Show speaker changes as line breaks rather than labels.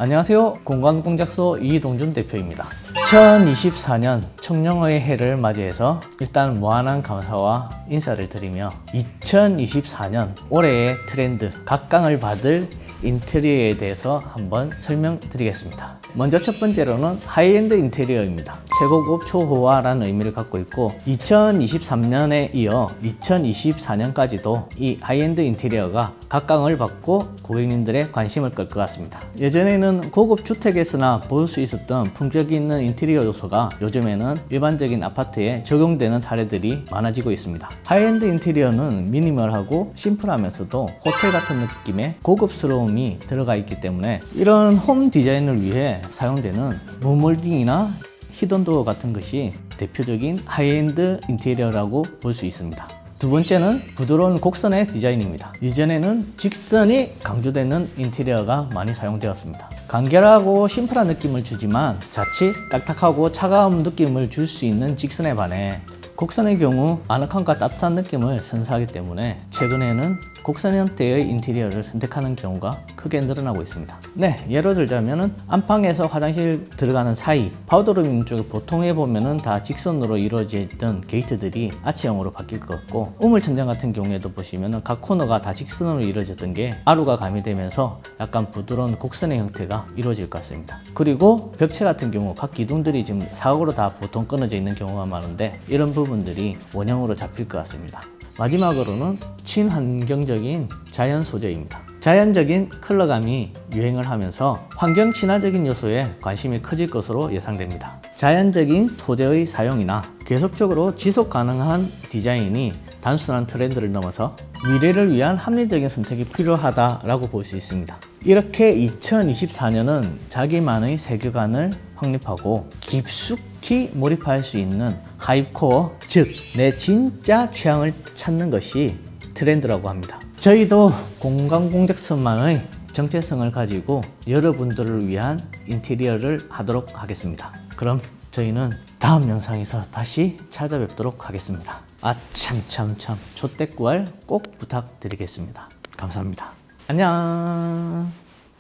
안녕하세요. 공간공작소 이동준 대표입니다. 2024년 청룡의 해를 맞이해서 일단 무한한 감사와 인사를 드리며 2024년 올해의 트렌드 각광을 받을 인테리어에 대해서 한번 설명드리겠습니다. 먼저 첫 번째로는 하이엔드 인테리어입니다. 최고급 초호화라는 의미를 갖고 있고 2023년에 이어 2024년까지도 이 하이엔드 인테리어가 각광을 받고 고객님들의 관심을 끌 것 같습니다. 예전에는 고급 주택에서나 볼 수 있었던 품격 있는 인테리어 요소가 요즘에는 일반적인 아파트에 적용되는 사례들이 많아지고 있습니다. 하이엔드 인테리어는 미니멀하고 심플하면서도 호텔 같은 느낌의 고급스러움이 들어가 있기 때문에 이런 홈 디자인을 위해 사용되는 무몰딩이나 히든도어 같은 것이 대표적인 하이엔드 인테리어라고 볼 수 있습니다. 두 번째는 부드러운 곡선의 디자인입니다. 이전에는 직선이 강조되는 인테리어가 많이 사용되었습니다. 간결하고 심플한 느낌을 주지만 자칫 딱딱하고 차가운 느낌을 줄 수 있는 직선에 반해 곡선의 경우 아늑함과 따뜻한 느낌을 선사하기 때문에 최근에는 곡선 형태의 인테리어를 선택하는 경우가 크게 늘어나고 있습니다. 예를 들자면은 안방에서 화장실 들어가는 사이 파우더룸 있는 쪽에 보통 해보면은 다 직선으로 이루어져 있던 게이트들이 아치형으로 바뀔 것 같고 우물천장 같은 경우에도 보시면은 각 코너가 다 직선으로 이루어졌던 게 아루가 가미되면서 약간 부드러운 곡선의 형태가 이루어질 것 같습니다. 그리고 벽체 같은 경우 각 기둥들이 지금 사각으로 다 보통 끊어져 있는 경우가 많은데 이런 부분들이 원형으로 잡힐 것 같습니다. 마지막으로는 친환경적인 자연 소재입니다. 자연적인 컬러감이 유행을 하면서 환경 친화적인 요소에 관심이 커질 것으로 예상됩니다. 자연적인 소재의 사용이나 계속적으로 지속 가능한 디자인이 단순한 트렌드를 넘어서 미래를 위한 합리적인 선택이 필요하다라고 볼 수 있습니다. 이렇게 2024년은 자기만의 세계관을 확립하고 깊숙이 몰입할 수 있는 하이코어, 즉 내 진짜 취향을 찾는 것이 트렌드라고 합니다. 저희도 공간공작소만의 정체성을 가지고 여러분들을 위한 인테리어를 하도록 하겠습니다. 그럼 저희는 다음 영상에서 다시 찾아뵙도록 하겠습니다. 참 조댓구알 꼭 부탁드리겠습니다. 감사합니다. 안녕.